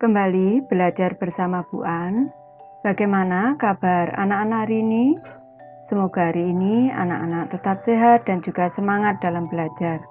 Kembali belajar bersama Bu An. Bagaimana kabar anak-anak hari ini? Semoga hari ini anak-anak tetap sehat dan juga semangat dalam belajar.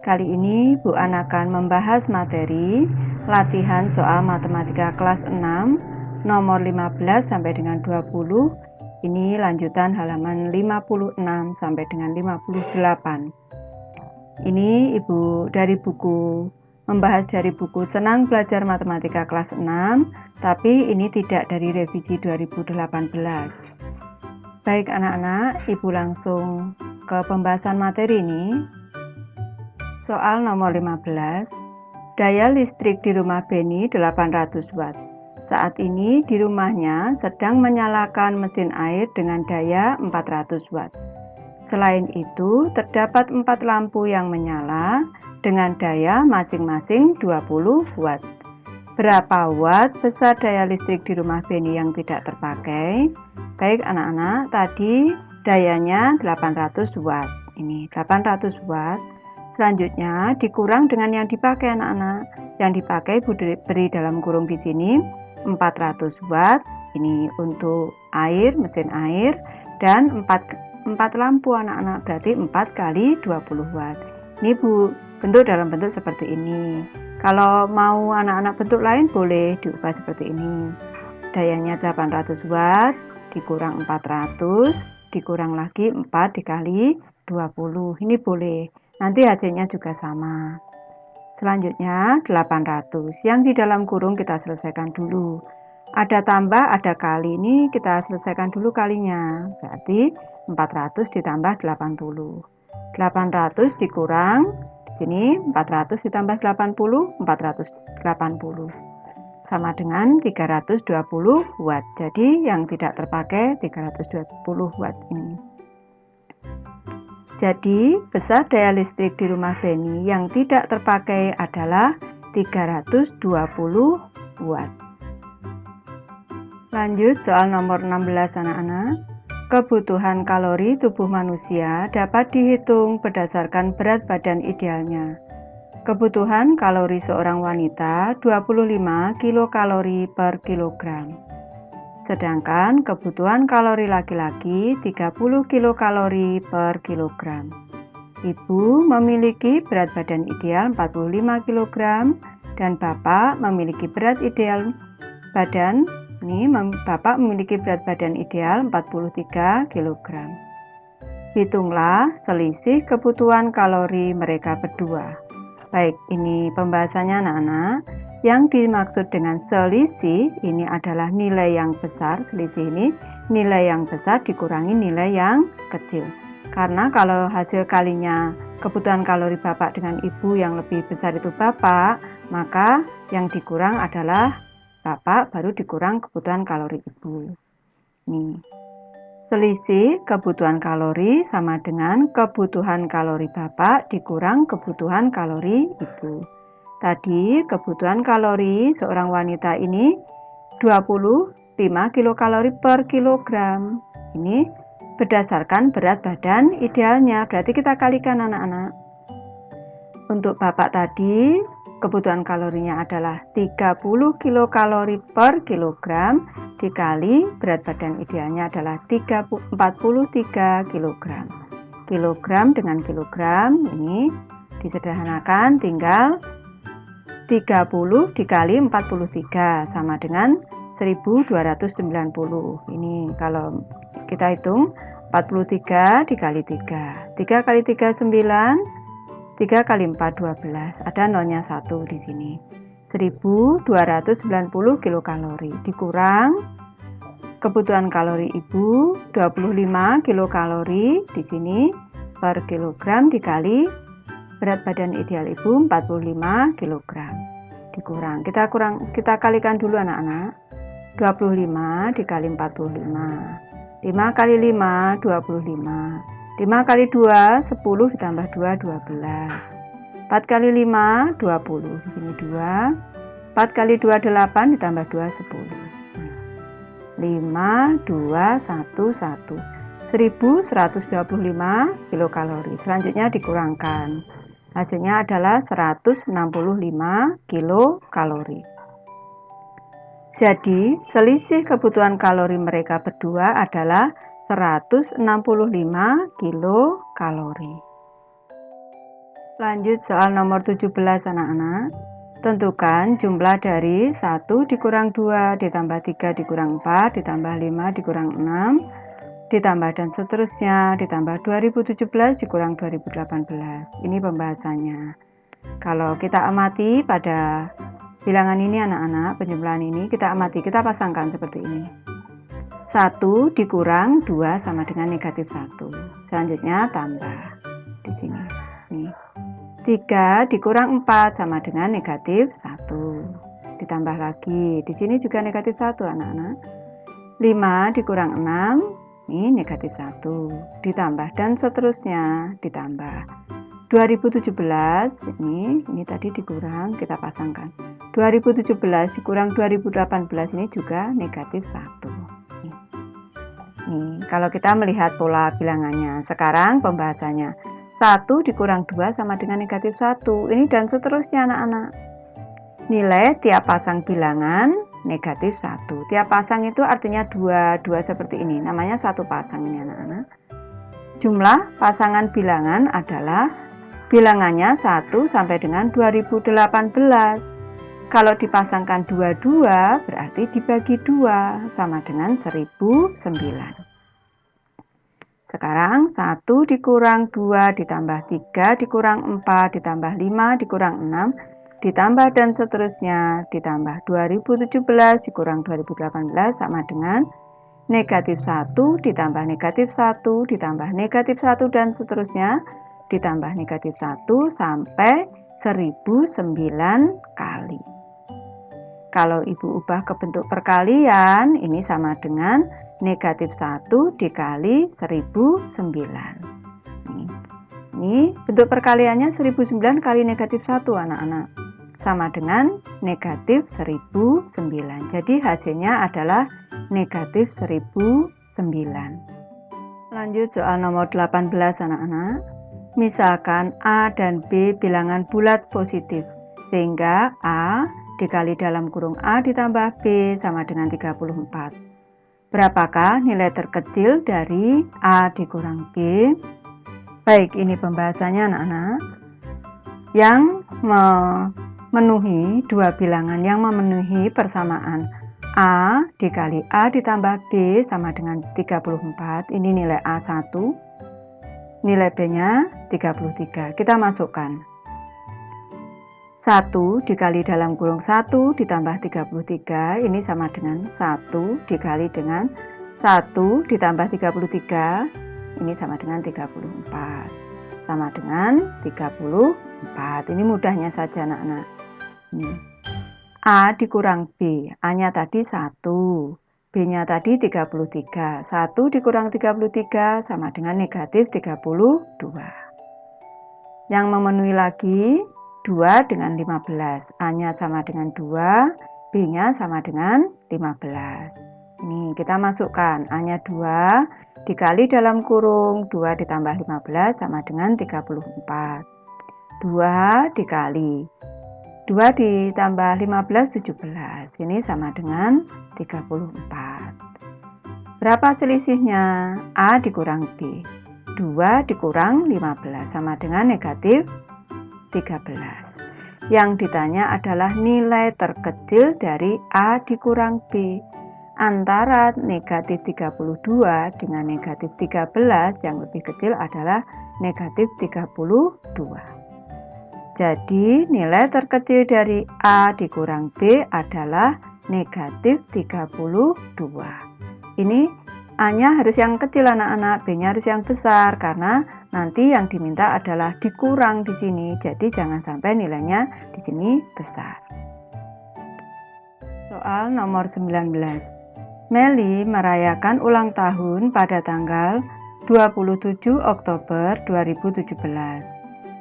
Kali ini Bu An akan membahas materi latihan soal matematika kelas 6 nomor 15 sampai dengan 20. Ini lanjutan halaman 56 sampai dengan 58. Ini Ibu membahas dari buku Senang Belajar Matematika kelas 6, tapi ini tidak dari revisi 2018. Baik anak-anak, Ibu langsung ke pembahasan materi ini. Soal nomor 15, daya listrik di rumah Beni 800 watt. Saat ini di rumahnya sedang menyalakan mesin air dengan daya 400 watt. Selain itu, terdapat 4 lampu yang menyala dengan daya masing-masing 20 watt. Berapa watt besar daya listrik di rumah Beni yang tidak terpakai? Baik anak-anak, tadi dayanya 800 watt. Ini 800 watt. Selanjutnya dikurang dengan yang dipakai anak-anak. Yang dipakai beri dalam kurung di sini 400 watt. Ini untuk air, mesin air, dan 4 lampu anak-anak, berarti 4 kali 20 watt. Ini bentuk dalam bentuk seperti ini. Kalau mau anak-anak bentuk lain boleh diubah seperti ini. Dayanya 800 watt dikurang 400 dikurang lagi 4 dikali 20. Ini boleh. Nanti hasilnya juga sama. Selanjutnya 800. Yang di dalam kurung kita selesaikan dulu. Ada tambah, ada kali. Ini kita selesaikan dulu kalinya. Berarti 400 ditambah 80. 800 dikurang di sini 400 ditambah 80, 480. Sama dengan 320 watt. Jadi yang tidak terpakai 320 watt ini. Jadi besar daya listrik di rumah Beni yang tidak terpakai adalah 320 watt. Lanjut soal nomor 16 anak-anak. Kebutuhan kalori tubuh manusia dapat dihitung berdasarkan berat badan idealnya. Kebutuhan kalori seorang wanita 25 kilokalori per kilogram. Sedangkan kebutuhan kalori laki-laki 30 kilokalori per kilogram. Ibu memiliki berat badan ideal 45 kilogram dan Bapak memiliki berat badan ideal 43 kg. Hitunglah selisih kebutuhan kalori mereka berdua. Baik, ini pembahasannya anak-anak. Yang dimaksud dengan selisih ini adalah nilai yang besar. Selisih ini nilai yang besar dikurangi nilai yang kecil. Karena kalau hasil kalinya kebutuhan kalori Bapak dengan Ibu yang lebih besar itu Bapak, maka yang dikurang adalah Bapak, baru dikurang kebutuhan kalori Ibu. Nih. Selisih kebutuhan kalori sama dengan kebutuhan kalori Bapak dikurang kebutuhan kalori Ibu. Tadi kebutuhan kalori seorang wanita ini 25 kilokalori per kilogram. Ini berdasarkan berat badan idealnya. Berarti kita kalikan anak-anak. Untuk Bapak tadi kebutuhan kalorinya adalah 30 kilokalori per kilogram dikali berat badan idealnya adalah 43 kilogram. Kilogram dengan kilogram ini disederhanakan tinggal 30 dikali 43 sama dengan 1290. Ini kalau kita hitung 43 dikali 3. 3 kali 3 9. 3 kali 4 12. Ada nolnya 1 di sini. 1290 kilokalori dikurang kebutuhan kalori Ibu 25 kilokalori di sini per kilogram dikali berat badan ideal Ibu 45 kg. Dikurang. Kita kalikan dulu anak-anak. 25 dikali 45. 5 kali 5 25. 5 kali 2 10 ditambah 2 12. 4 kali 5 20. Di sini 2. 4 kali 2 8 ditambah 2 10. 5 2 1 1. 1125 kilokalori. Selanjutnya dikurangkan. Hasilnya adalah 165 kilokalori. Jadi, selisih kebutuhan kalori mereka berdua adalah 165 kilokalori. Lanjut soal nomor 17 anak-anak. Tentukan jumlah dari 1 dikurang 2 ditambah 3 dikurang 4 ditambah 5 dikurang 6 ditambah dan seterusnya ditambah 2017 dikurang 2018. Ini pembahasannya. Kalau kita amati pada bilangan ini anak-anak, penjumlahan ini kita amati, kita pasangkan seperti ini. 1 dikurang 2 sama dengan negatif 1. Selanjutnya tambah di sini. Nih. 3 dikurang 4 sama dengan negatif 1. Ditambah lagi. Di sini juga negatif 1 anak-anak. 5 dikurang 6. Ini negatif 1. Ditambah dan seterusnya. Ditambah. 2017 ini tadi dikurang, kita pasangkan. 2017 dikurang 2018 ini juga negatif 1. Nih, kalau kita melihat pola bilangannya. Sekarang pembahasannya. 1 dikurang 2 sama dengan negatif 1. Ini dan seterusnya anak-anak. Nilai tiap pasang bilangan negatif 1. Tiap pasang itu artinya 2 seperti ini. Namanya satu pasang ini anak-anak. Jumlah pasangan bilangan adalah bilangannya 1 sampai dengan 2018. Kalau dipasangkan 22 berarti dibagi 2 sama dengan 1009. Sekarang 1 dikurang 2 ditambah 3 dikurang 4 ditambah 5 dikurang 6 ditambah dan seterusnya ditambah 2017 dikurang 2018 sama dengan negatif 1 ditambah negatif 1 ditambah negatif 1 dan seterusnya ditambah negatif 1 sampai 1009 kali. Kalau ibu ubah ke bentuk perkalian, ini sama dengan negatif 1 dikali 1009. Ini bentuk perkaliannya 1009 kali negatif 1 anak-anak. Sama dengan negatif 1009. Jadi hasilnya adalah negatif 1009. Lanjut soal nomor 18 anak-anak. Misalkan A dan B bilangan bulat positif. Sehingga A dikali dalam kurung A ditambah B sama dengan 34. Berapakah nilai terkecil dari A dikurang B? Baik, ini pembahasannya anak-anak. Yang memenuhi dua bilangan yang memenuhi persamaan A dikali A ditambah B sama dengan 34. Ini nilai A1. Nilai B-nya 33. Kita masukkan. 1 dikali dalam kurung 1 ditambah 33 ini sama dengan 1 dikali dengan 1 ditambah 33 ini sama dengan 34 sama dengan 34. Ini mudahnya saja anak-anak. A dikurang B, A nya tadi 1, B nya tadi 33. 1 dikurang 33 sama dengan negatif 32. Yang memenuhi lagi 2 dengan 15. A-nya sama dengan 2, B-nya sama dengan 15. Ini kita masukkan. A-nya 2 dikali dalam kurung 2 ditambah 15 sama dengan 34. 2 dikali 2 ditambah 15, 17. Ini sama dengan 34. Berapa selisihnya? A dikurang B. 2 dikurang 15 sama dengan negatif 13. Yang ditanya adalah nilai terkecil dari A dikurang B. Antara negatif 32 dengan negatif 13 yang lebih kecil adalah negatif 32. Jadi nilai terkecil dari A dikurang B adalah negatif 32. Ini A-nya harus yang kecil anak-anak, B-nya harus yang besar karena nanti yang diminta adalah dikurang di sini. Jadi jangan sampai nilainya di sini besar. Soal nomor 19. Meli merayakan ulang tahun pada tanggal 27 Oktober 2017.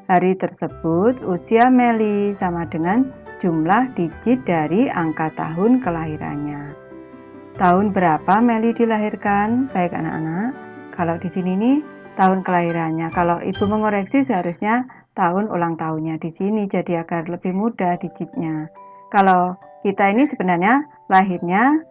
Hari tersebut usia Meli sama dengan jumlah digit dari angka tahun kelahirannya. Tahun berapa Meli dilahirkan? Baik anak-anak, kalau di sini nih tahun kelahirannya. Kalau ibu mengoreksi seharusnya tahun ulang tahunnya di sini, jadi agar lebih mudah digitnya. Kalau kita ini sebenarnya lahirnya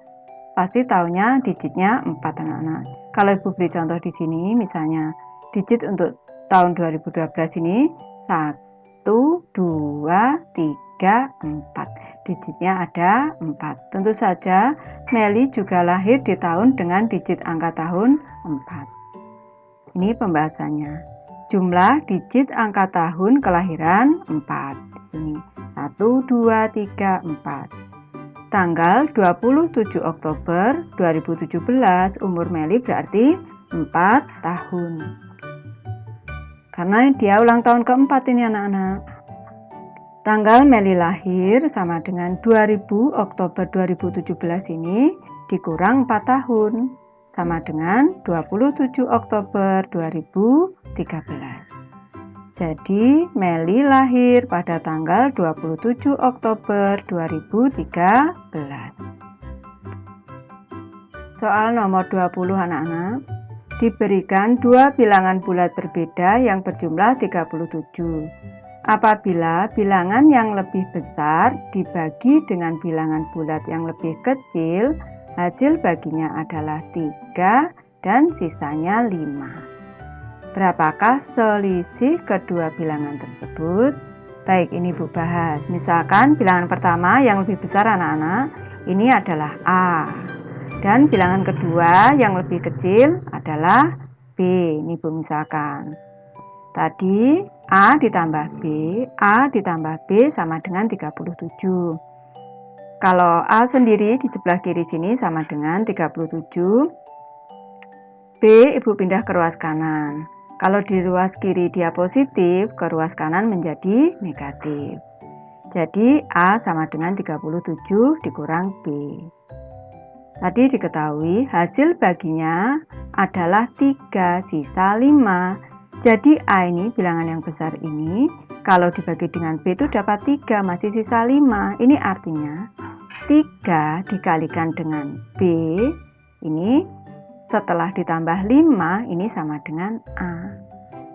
pasti tahunya digitnya 4 anak-anak. Kalau Ibu beri contoh di sini, misalnya digit untuk tahun 2012 ini 1, 2, 3, 4. Digitnya ada 4. Tentu saja Meli juga lahir di tahun dengan digit angka tahun 4. Ini pembahasannya. Jumlah digit angka tahun kelahiran 4. Di sini 1, 2, 3, 4. Tanggal 27 Oktober 2017 umur Meli berarti 4 tahun. Karena dia ulang tahun keempat ini anak-anak. Tanggal Meli lahir sama dengan 2000 Oktober 2017 ini dikurang 4 tahun sama dengan 27 Oktober 2013. Jadi Meli lahir pada tanggal 27 Oktober 2013. Soal nomor 20 anak-anak. Diberikan dua bilangan bulat berbeda yang berjumlah 37. Apabila bilangan yang lebih besar dibagi dengan bilangan bulat yang lebih kecil, hasil baginya adalah 3 dan sisanya 5. Berapakah selisih kedua bilangan tersebut? Baik, ini Ibu bahas. Misalkan bilangan pertama yang lebih besar anak-anak, ini adalah A. Dan bilangan kedua yang lebih kecil adalah B. Ini Ibu misalkan. Tadi A ditambah B sama dengan 37. Kalau A sendiri di sebelah kiri sini sama dengan 37. B Ibu pindah ke ruas kanan. Kalau di ruas kiri dia positif, ke ruas kanan menjadi negatif. Jadi A sama dengan 37 dikurang B. Tadi diketahui hasil baginya adalah 3 sisa 5. Jadi A ini bilangan yang besar ini kalau dibagi dengan B itu dapat 3 masih sisa 5. Ini artinya 3 dikalikan dengan B ini setelah ditambah 5 ini sama dengan A.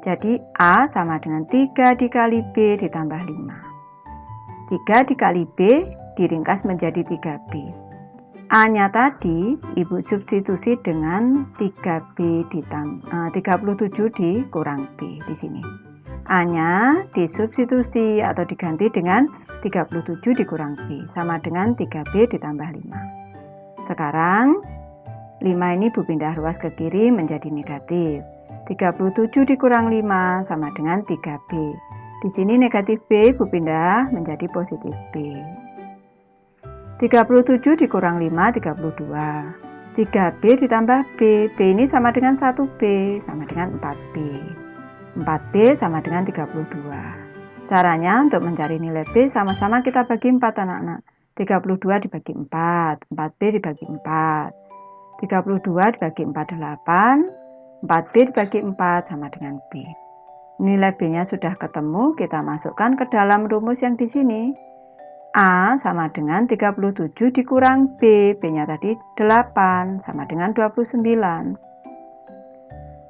Jadi A sama dengan 3 dikali B ditambah 5. 3 dikali B diringkas menjadi 3B. A-nya tadi Ibu substitusi dengan 3B 37 dikurang B di sini. A-nya disubstitusi atau diganti dengan 37 dikurang B sama dengan 3B ditambah 5. Sekarang 5 ini Ibu pindah ruas ke kiri menjadi negatif. 37 dikurang 5 sama dengan 3B. Di sini negatif B Ibu pindah menjadi positif B. 37 dikurang 5, 32. 3B ditambah B. B ini sama dengan 1B, sama dengan 4B. 4B sama dengan 32. Caranya untuk mencari nilai B sama-sama kita bagi 4 anak-anak. 32 dibagi 4, 4B dibagi 4. 32 dibagi 4, 8. 4B dibagi 4 sama dengan B. Nilai B-nya sudah ketemu, kita masukkan ke dalam rumus yang di sini. A sama dengan 37 dikurang B, B-nya tadi 8 sama dengan 29.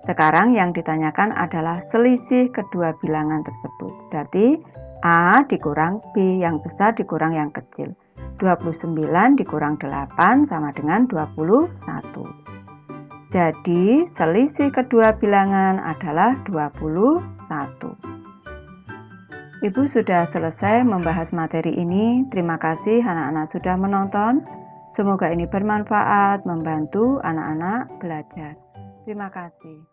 Sekarang yang ditanyakan adalah selisih kedua bilangan tersebut. Berarti A dikurang B, yang besar dikurang yang kecil. 29 dikurang 8 sama dengan 21. Jadi selisih kedua bilangan adalah 21. Ibu sudah selesai membahas materi ini. Terima kasih anak-anak sudah menonton. Semoga ini bermanfaat, membantu anak-anak belajar. Terima kasih.